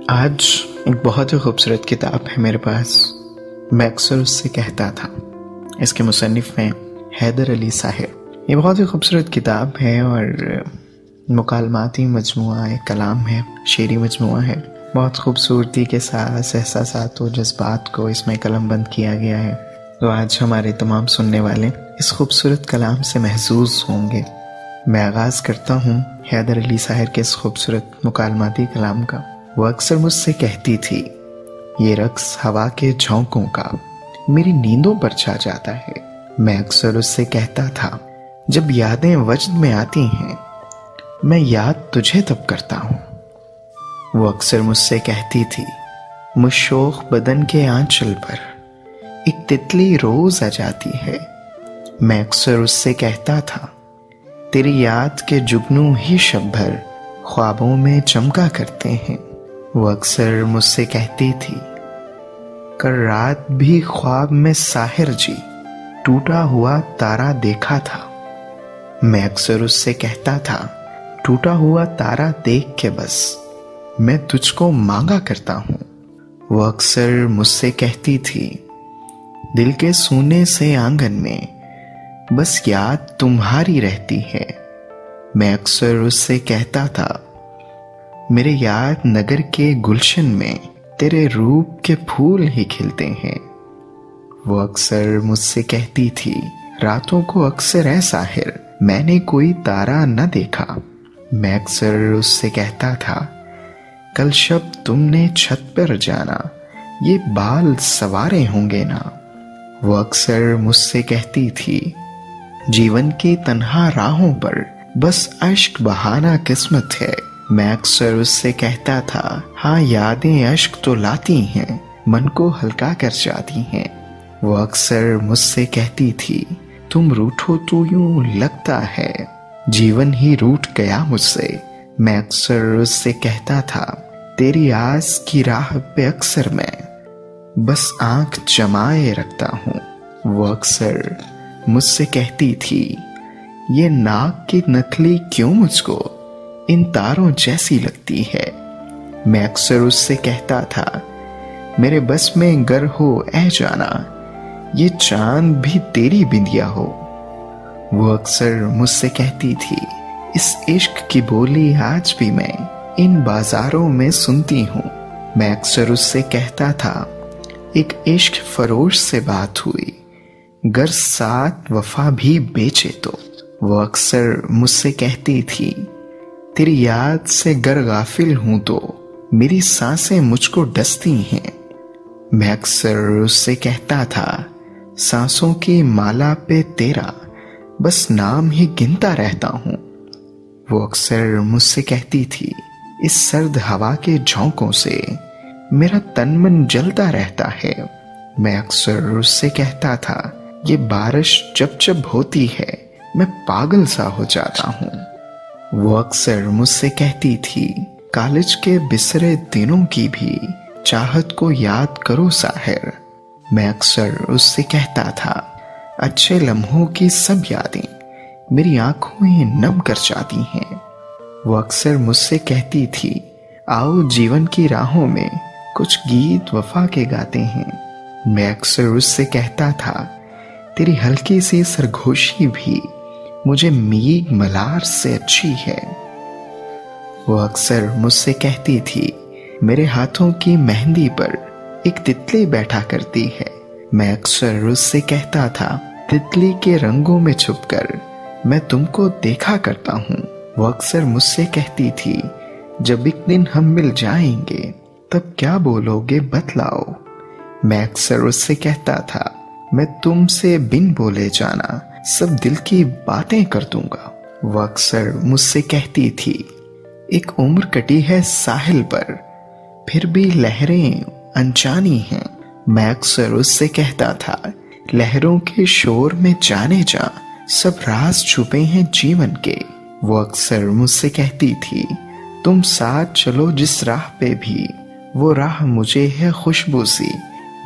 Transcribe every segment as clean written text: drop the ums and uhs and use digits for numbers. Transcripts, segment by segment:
आज एक बहुत ही खूबसूरत किताब है मेरे पास। मैं अक्सर उससे कहता था। इसके मुसन्निफ हैं हैदर अली साहिर। ये बहुत ही खूबसूरत किताब है और मुकालमाती मजमुआ एक कलाम है, शेरी मजमुआ है। बहुत खूबसूरती के साथ एहसासात और जज्बात को इसमें कलमबंद किया गया है। तो आज हमारे तमाम सुनने वाले इस खूबसूरत कलाम से महसूस होंगे। मैं आगाज़ करता हूँ हैदर अली साहिर के इस खूबसूरत मुकालमाती कलाम का। वो अक्सर मुझसे कहती थी, ये रक्स हवा के झोंकों का मेरी नींदों पर छा जाता है। मैं अक्सर उससे कहता था, जब यादें वजद में आती हैं मैं याद तुझे तब करता हूँ। वो अक्सर मुझसे कहती थी, मुशोख बदन के आंचल पर एक तितली रोज आ जाती है। मैं अक्सर उससे कहता था, तेरी याद के जुगनू ही शब भर ख्वाबों में चमका करते हैं। वो अक्सर मुझसे कहती थी, कल रात भी ख्वाब में साहिर जी टूटा हुआ तारा देखा था। मैं अक्सर उससे कहता था, टूटा हुआ तारा देख के बस मैं तुझको मांगा करता हूँ। वो अक्सर मुझसे कहती थी, दिल के सूने से आंगन में बस याद तुम्हारी रहती है। मैं अक्सर उससे कहता था, मेरे याद नगर के गुलशन में तेरे रूप के फूल ही खिलते हैं। वो अक्सर मुझसे कहती थी, रातों को अक्सर ऐ साहिर मैंने कोई तारा न देखा। मैं अक्सर उससे कहता था, कल शब तुमने छत पर जाना ये बाल सवारे होंगे ना। वो अक्सर मुझसे कहती थी, जीवन की तन्हा राहों पर बस अश्क बहाना किस्मत है। मैं अक्सर उससे कहता था, हाँ यादें अश्क तो लाती हैं मन को हल्का कर जाती हैं। वो अक्सर मुझसे कहती थी, तुम रूठो तो यूं लगता है जीवन ही रूठ गया मुझसे। मैं अक्सर उससे कहता था, तेरी आस की राह पे अक्सर मैं बस आंख जमाए रखता हूँ। वो अक्सर मुझसे कहती थी, ये नाक की नकली क्यों मुझको इन तारों जैसी लगती है। मैं अक्सर उससे कहता था, मेरे बस में गर हो ऐ जाना ये चांद भी तेरी बिंदिया हो। वो अक्सर मुझसे कहती थी, इस इश्क की बोली आज भी मैं इन बाजारों में सुनती हूँ। मैं अक्सर उससे कहता था, एक इश्क फरोश से बात हुई गर साथ वफा भी बेचे तो। वो अक्सर मुझसे कहती थी, तेरी याद से गर गाफिल हूं तो मेरी सांसें मुझको डसती हैं। मैं अक्सर उससे कहता था, सांसों की माला पे तेरा बस नाम ही गिनता रहता हूं। वो अक्सर मुझसे कहती थी, इस सर्द हवा के झोंकों से मेरा तन मन जलता रहता है। मैं अक्सर उससे कहता था, ये बारिश जब जब होती है मैं पागल सा हो जाता हूँ। वो अक्सर मुझसे कहती थी, कॉलेज के बिसरे दिनों की भी चाहत को याद करो साहिर। मैं अक्सर उससे कहता था, अच्छे लम्हों की सब यादें मेरी आंखों ही नम कर जाती हैं। वो अक्सर मुझसे कहती थी, आओ जीवन की राहों में कुछ गीत वफा के गाते हैं। मैं अक्सर उससे कहता था, तेरी हल्की सी सरगोशी भी मुझे मीग मलार से अच्छी है। वो अक्सर मुझसे कहती थी, मेरे हाथों की मेहंदी पर एक तितली बैठा करती है। मैं अक्सर उससे कहता था, तितली के रंगों में छुपकर मैं तुमको देखा करता हूँ। वो अक्सर मुझसे कहती थी, जब एक दिन हम मिल जाएंगे तब क्या बोलोगे बतलाओ। मैं अक्सर उससे कहता था, मैं तुमसे बिन बोले जाना सब दिल की बातें कर दूंगा। वो अक्सर मुझसे कहती थी, एक उम्र कटी है साहिल पर फिर भी लहरें अनजानी हैं। मैं अक्सर उससे कहता था, लहरों के शोर में जाने जा सब राज छुपे हैं जीवन के। वो अक्सर मुझसे कहती थी, तुम साथ चलो जिस राह पे भी वो राह मुझे है खुशबू सी।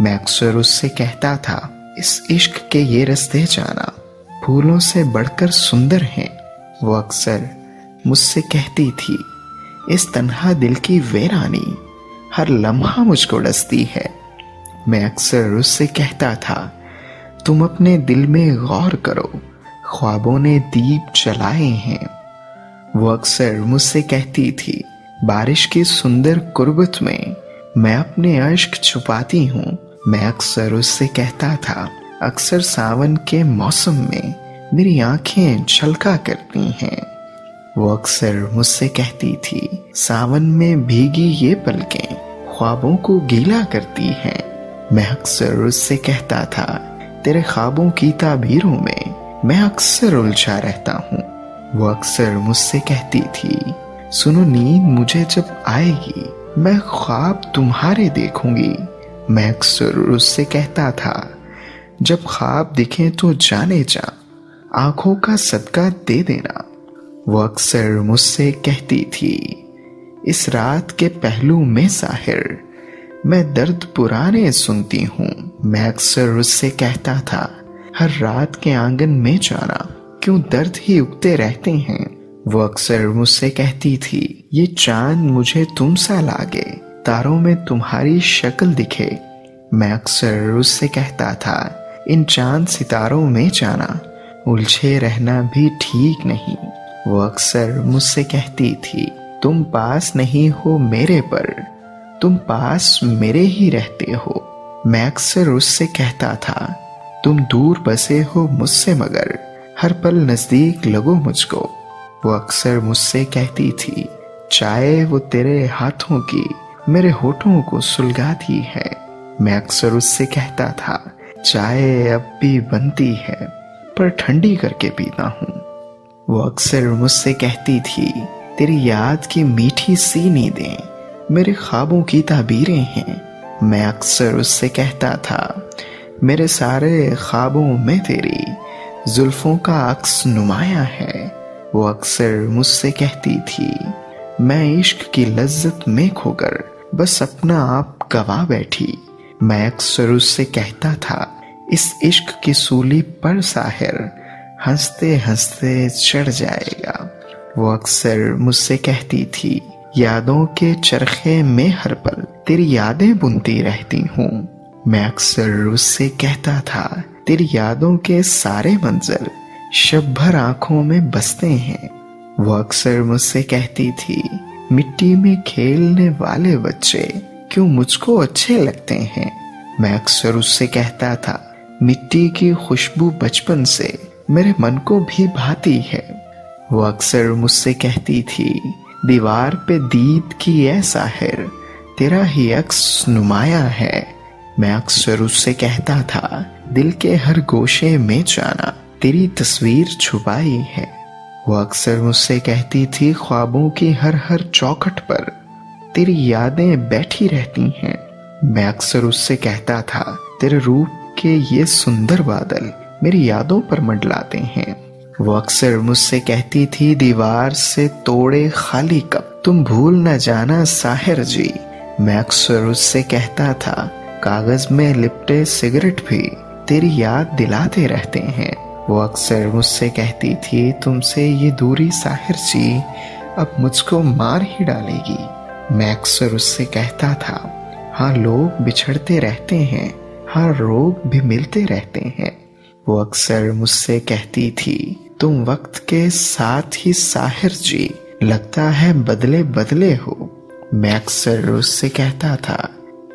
मैं अक्सर उससे कहता था, इस इश्क के ये रास्ते जाना फूलों से बढ़कर सुंदर हैं। वो अक्सर मुझसे कहती थी, इस तन्हा दिल की वीरानी हर लम्हा मुझको डसती है। मैं अक्सर उससे कहता था, तुम अपने दिल में गौर करो, ख्वाबों ने दीप जलाए हैं। वो अक्सर मुझसे कहती थी, बारिश की सुंदर कुर्बत में मैं अपने अश्क छुपाती हूँ। मैं अक्सर उससे कहता था, अक्सर सावन के मौसम में मेरी आंखें छलका करती हैं। वो अक्सर मुझसे कहती थी, सावन में भीगी ये पलकें ख्वाबों को गीला करती हैं। मैं अक्सर उससे कहता था, तेरे ख्वाबों की ताबीरों में मैं अक्सर उलझा रहता हूँ। वो अक्सर मुझसे कहती थी, सुनो नींद मुझे जब आएगी मैं ख्वाब तुम्हारे देखूंगी। मैं अक्सर उससे कहता था, जब ख्वाब दिखे तो जाने जा, आंखों का सदका दे देना। वो अक्सर मुझसे कहती थी, इस रात के पहलू में साहिर मैं दर्द पुराने सुनती हूँ। मैं अक्सर उससे कहता था, हर रात के आंगन में जाना क्यों दर्द ही उगते रहते हैं। वो अक्सर मुझसे कहती थी, ये चांद मुझे तुम सा लागे, तारों में तुम्हारी शक्ल दिखे। मैं अक्सर उससे कहता था, इन चांद सितारों में जाना उलझे रहना भी ठीक नहीं। वो अक्सर मुझसे कहती थी, तुम पास नहीं हो मेरे पर तुम पास मेरे ही रहते हो। मैं अक्सर उससे कहता था, तुम दूर बसे हो मुझसे मगर हर पल नजदीक लगो मुझको। वो अक्सर मुझसे कहती थी, चाय वो तेरे हाथों की मेरे होठों को सुलगाती है। मैं अक्सर उससे कहता था, चाय अब भी बनती है पर ठंडी करके पीता हूँ। वो अक्सर मुझसे कहती थी, तेरी याद की मीठी सी नींदें मेरे ख्वाबों की ताबीरें हैं। मैं अक्सर उससे कहता था, मेरे सारे ख्वाबों में तेरी जुल्फों का अक्स नुमाया है। वो अक्सर मुझसे कहती थी, मैं इश्क की लज्जत में खोकर बस अपना आप गवा बैठी। मैं अक्सर उससे कहता था, इस इश्क की सूली पर साहिर हंसते हंसते चढ़ जाएगा। वो अक्सर मुझसे कहती थी, यादों के चरखे में हर पल तेरी यादें बुनती रहती हूँ। मैं अक्सर उससे कहता था, तेरी यादों के सारे मंजर शब भर आंखों में बसते हैं। वो अक्सर मुझसे कहती थी, मिट्टी में खेलने वाले बच्चे क्यों मुझको अच्छे लगते हैं। मैं अक्सर उससे कहता था, मिट्टी की खुशबू बचपन से मेरे मन को भी भाती है। वो अक्सर मुझसे कहती थी, दीवार पे दीद की ऐ साहिर तेरा ही अक्स नुमाया है। मैं अक्सर उससे कहता था, दिल के हर गोशे में जाना तेरी तस्वीर छुपाई है। वो अक्सर मुझसे कहती थी, ख्वाबों की हर हर चौखट पर तेरी यादें बैठी रहती हैं। मैं अक्सर उससे कहता था, तेरे रूप के ये सुंदर बादल मेरी यादों पर मंडलाते हैं। वो अक्सर मुझसे कहती थी, दीवार से तोड़े खाली कप तुम भूल न जाना साहिर जी। मैं अक्सर उससे कहता था, कागज में लिपटे सिगरेट भी तेरी याद दिलाते रहते हैं। वो अक्सर मुझसे कहती थी, तुमसे ये दूरी साहिर जी अब मुझको मार ही डालेगी। मैं अक्सर उससे कहता था, हाँ लोग बिछड़ते रहते हैं, हाँ रोग भी मिलते रहते हैं। वो अक्सर मुझसे कहती थी, तुम वक्त के साथ ही साहिर जी लगता है बदले बदले हो। मैं अक्सर उससे कहता था,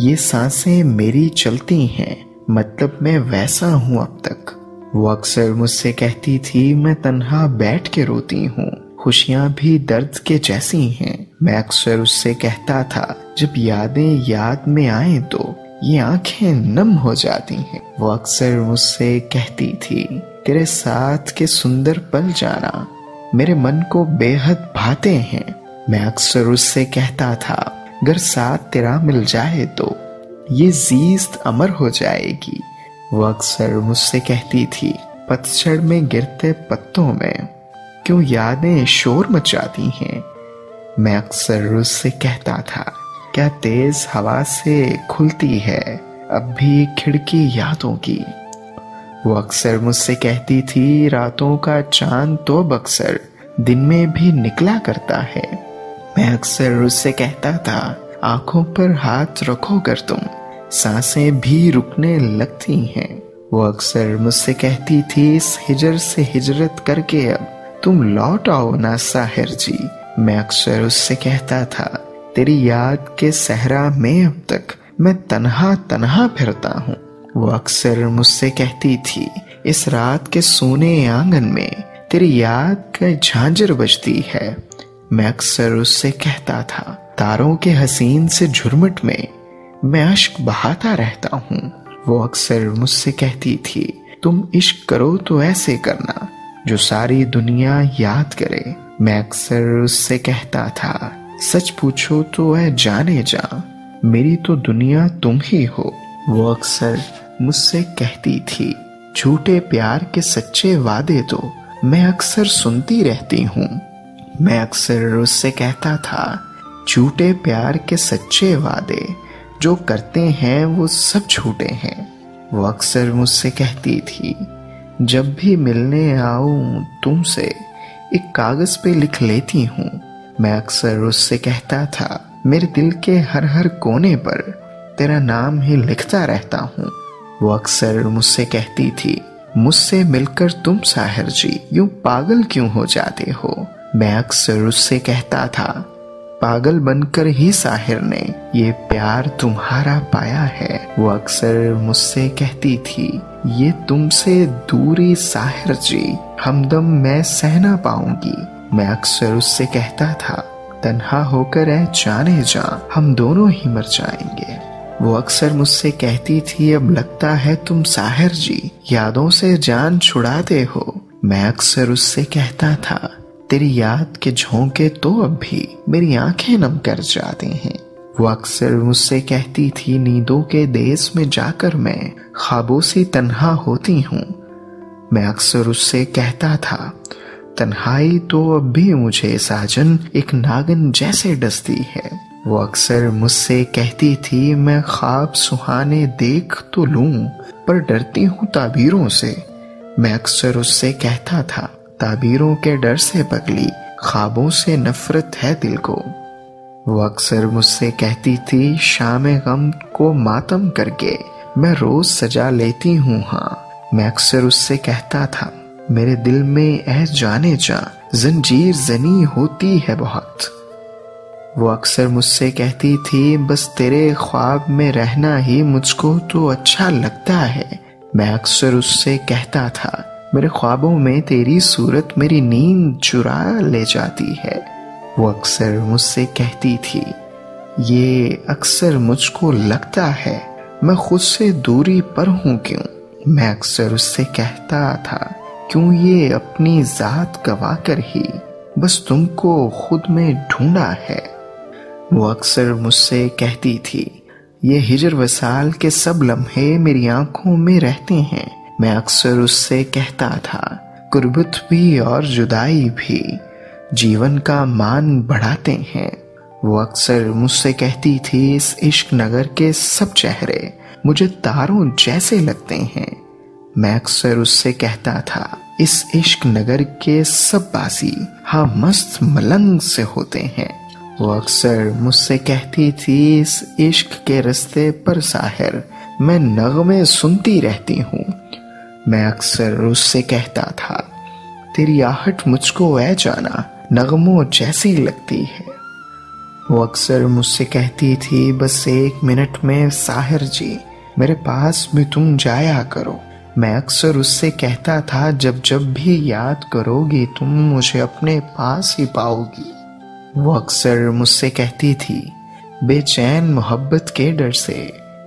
ये सांसें मेरी चलती हैं, मतलब मैं वैसा हूँ अब तक। वो अक्सर मुझसे कहती थी, मैं तन्हा बैठ के रोती हूँ, खुशियाँ भी दर्द के जैसी हैं। मैं अक्सर उससे कहता था, जब यादें याद में आए तो ये आंखें नम हो जाती हैं। वो अक्सर मुझसे कहती थी, तेरे साथ के सुंदर पल जाना मेरे मन को बेहद भाते हैं। मैं अक्सर उससे कहता था, अगर साथ तेरा मिल जाए तो ये जीस्त अमर हो जाएगी। वो अक्सर मुझसे कहती थी, पतझड़ में गिरते पत्तों में क्यों यादें शोर मचाती हैं। मैं अक्सर उससे कहता था, क्या तेज हवा से खुलती है अब भी खिड़की यादों की। वो अक्सर मुझसे कहती थी, रातों का चांद तो अक्सर दिन में भी निकला करता है। मैं अक्सर उससे कहता था, आंखों पर हाथ रखो कर तुम, सांसें भी रुकने लगती हैं। वो अक्सर मुझसे कहती थी, इस हिजर से हिजरत करके अब तुम लौट आओ ना साहिर जी। मैं अक्सर उससे कहता था, तेरी याद के सहरा में अब तक मैं तन्हा तन्हा फिरता हूँ। वो अक्सर मुझसे कहती थी, इस रात के सोने आंगन में तेरी याद का झांझर बजती है। मैं अक्सर उससे कहता था, तारों के हसीन से झुरमुट में मैं अश्क बहाता रहता हूँ। वो अक्सर मुझसे कहती थी, तुम इश्क करो तो ऐसे करना जो सारी दुनिया याद करे। मैं अक्सर उससे कहता था, सच पूछो तो ऐ जाने जा, मेरी तो दुनिया तुम ही हो। वो अक्सर मुझसे कहती थी, झूठे प्यार के सच्चे वादे तो मैं अक्सर सुनती रहती हूँ। मैं अक्सर उससे कहता था, झूठे प्यार के सच्चे वादे जो करते हैं वो सब झूठे हैं। वो अक्सर मुझसे कहती थी, जब भी मिलने आऊं तुमसे एक कागज पे लिख लेती हूँ। मैं अक्सर उससे कहता था, मेरे दिल के हर हर कोने पर तेरा नाम ही लिखता रहता हूँ। वो अक्सर मुझसे कहती थी, मुझसे मिलकर तुम साहिर जी यूं पागल क्यों हो जाते हो। मैं अक्सर उससे कहता था, पागल बनकर ही साहिर ने ये प्यार तुम्हारा पाया है। वो अक्सर मुझसे कहती थी, ये तुमसे दूरी साहिर जी हमदम मैं सह ना पाऊंगी। मैं अक्सर उससे कहता था, तन्हा होकर ऐ जाने जा, हम दोनों ही मर जाएंगे। वो अक्सर मुझसे कहती थी, अब लगता है तुम साहिर जी यादों से जान छुड़ाते हो। मैं अक्सर उससे कहता था, तेरी याद के झोंके तो अब भी मेरी आंखें नम कर जाते हैं। वो अक्सर मुझसे कहती थी, नींदों के देश में जाकर मैं ख्वाबों से तन्हा होती हूँ। मैं अक्सर उससे कहता था, तन्हाई तो अब भी मुझे साजन एक नागिन जैसे डसती है। वो अक्सर मुझसे कहती थी, मैं ख्वाब सुहाने देख तो लूं पर डरती हूँ ताबीरों से। मैं अक्सर उससे कहता था, ताबीरों के डर से पगली ख्वाबों से नफरत है दिल को। वो अक्सर मुझसे कहती थी, शाम गम को मातम करके मैं रोज सजा लेती हूँ। हाँ, मैं अक्सर उससे कहता था, मेरे दिल में ऐ जाने जा जंजीर जनी होती है बहुत। वो अक्सर मुझसे कहती थी, बस तेरे ख्वाब में रहना ही मुझको तो अच्छा लगता है। मैं अक्सर उससे कहता था, मेरे ख्वाबों में तेरी सूरत मेरी नींद चुरा ले जाती है। वो अक्सर मुझसे कहती थी, ये अक्सर मुझको लगता है मैं खुद से दूरी पर हूँ क्यों। मैं अक्सर उससे कहता था, क्यों ये अपनी जात गवा कर ही बस तुमको खुद में ढूंढा है। वो अक्सर मुझसे कहती थी, ये हिजर वसाल के सब लम्हे मेरी आंखों में रहते हैं। मैं अक्सर उससे कहता था, कुर्बत भी और जुदाई भी जीवन का मान बढ़ाते हैं। वो अक्सर मुझसे कहती थी, इस इश्क नगर के सब चेहरे मुझे तारों जैसे लगते हैं। मैं अक्सर उससे कहता था, इस इश्क नगर के सब बासी हाँ मस्त मलंग से होते हैं। वो अक्सर मुझसे कहती थी, इस इश्क के रास्ते पर साहिर मैं नगमे सुनती रहती हूँ। मैं अक्सर उससे कहता था, तेरी आहट मुझको ऐ जाना नगमों जैसी लगती है। वो अक्सर मुझसे कहती थी, बस 1 मिनट में साहिर जी मेरे पास भी तुम जाया करो। मैं अक्सर उससे कहता था, जब जब भी याद करोगी तुम मुझे अपने पास ही पाओगी। वो अक्सर मुझसे कहती थी, बेचैन मोहब्बत के डर से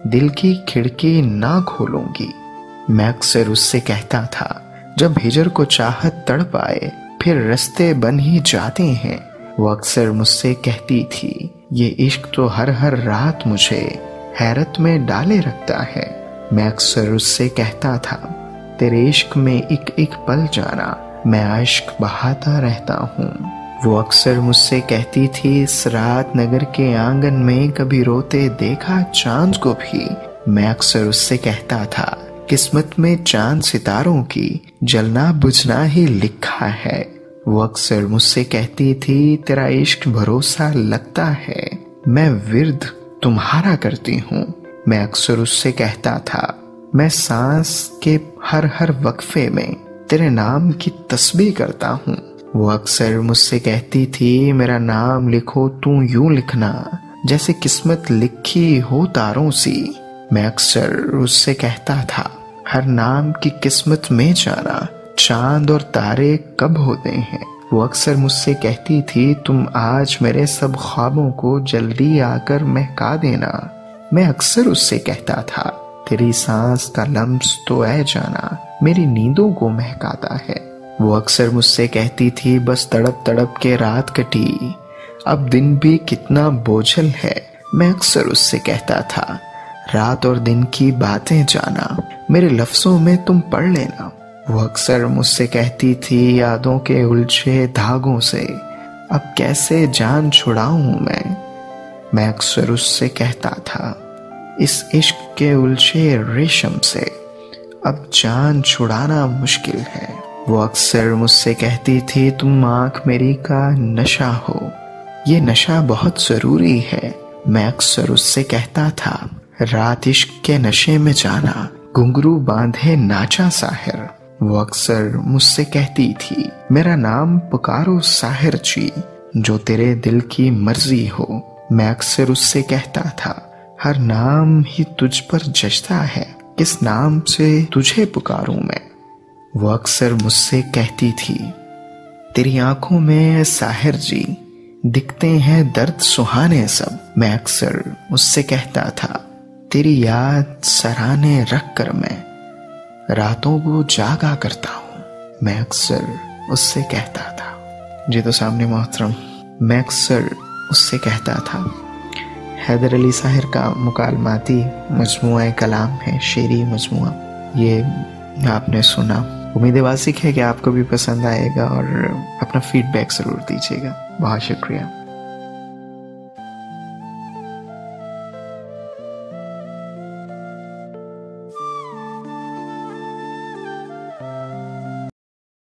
दिल की खिड़की ना खोलूंगी। मैं अक्सर उससे कहता था, जब हिजर को चाहत तड़प आए फिर रास्ते बन ही जाते हैं। वो अक्सर मुझसे कहती थी, ये इश्क तो हर हर रात मुझे हैरत में डाले रखता है। मैं अक्सर उससे कहता था, तेरे इश्क में एक एक पल जाना मैं इश्क बहाता रहता हूँ। वो अक्सर मुझसे कहती थी, इस रात नगर के आंगन में कभी रोते देखा चांद को भी। मैं अक्सर उससे कहता था, किस्मत में चांद सितारों की जलना बुझना ही लिखा है। वो अक्सर मुझसे कहती थी, तेरा इश्क भरोसा लगता है मैं विर्द तुम्हारा करती हूँ, मैं अक्सर उससे कहता था। मैं सांस के हर हर वक्फे में तेरे नाम की तस्बीह करता हूँ। वो अक्सर मुझसे कहती थी, मेरा नाम लिखो तू यूं लिखना जैसे किस्मत लिखी हो तारों सी। मैं अक्सर उससे कहता था, हर नाम की किस्मत में जाना चांद और तारे कब होते हैं। वो अक्सर मुझसे कहती थी, तुम आज मेरे सब ख्वाबों को जल्दी आकर महका देना। मैं अक्सर उससे कहता था, तेरी सांस का लम्स तो ऐ जाना मेरी नींदों को महकाता है। वो अक्सर मुझसे कहती थी, बस तड़प तड़प के रात कटी, अब दिन भी कितना बोझल है। मैं अक्सर उससे कहता था, रात और दिन की बातें जाना मेरे लफ्जों में तुम पढ़ लेना। वो अक्सर मुझसे कहती थी, यादों के उलझे धागों से अब कैसे जान छुड़ाऊं मैं अक्सर उससे कहता था, इस इश्क के उलझे रेशम से अब जान छुड़ाना मुश्किल है। वो अक्सर मुझसे कहती थी, तुम आंख मेरी का नशा हो, ये नशा बहुत जरूरी है। मैं अक्सर उससे कहता था, रात इश्क के नशे में जाना घुंघरू बांधे नाचा साहिर। वो अक्सर मुझसे कहती थी, मेरा नाम पुकारो साहिर जी, जो तेरे दिल की मर्जी हो। मैं अक्सर उससे कहता था, हर नाम ही तुझ पर जचता है, किस नाम से तुझे पुकारूं मैं। वो अक्सर मुझसे कहती थी, तेरी आंखों में साहिर जी दिखते हैं दर्द सुहाने सब। मैं अक्सर उससे कहता था, तेरी याद सराहने रख कर मैं रातों को जागा करता हूँ। मैं अक्सर उससे कहता था। जी तो सामने मोहतरम, मैं अक्सर उससे कहता था हैदर अली साहिर का मुकालमाती मजमुआ कलाम है, शेरी मजमुआ। ये आपने सुना। उम्मीद वासिक है कि आपको भी पसंद आएगा और अपना फीडबैक ज़रूर दीजिएगा। बहुत शुक्रिया।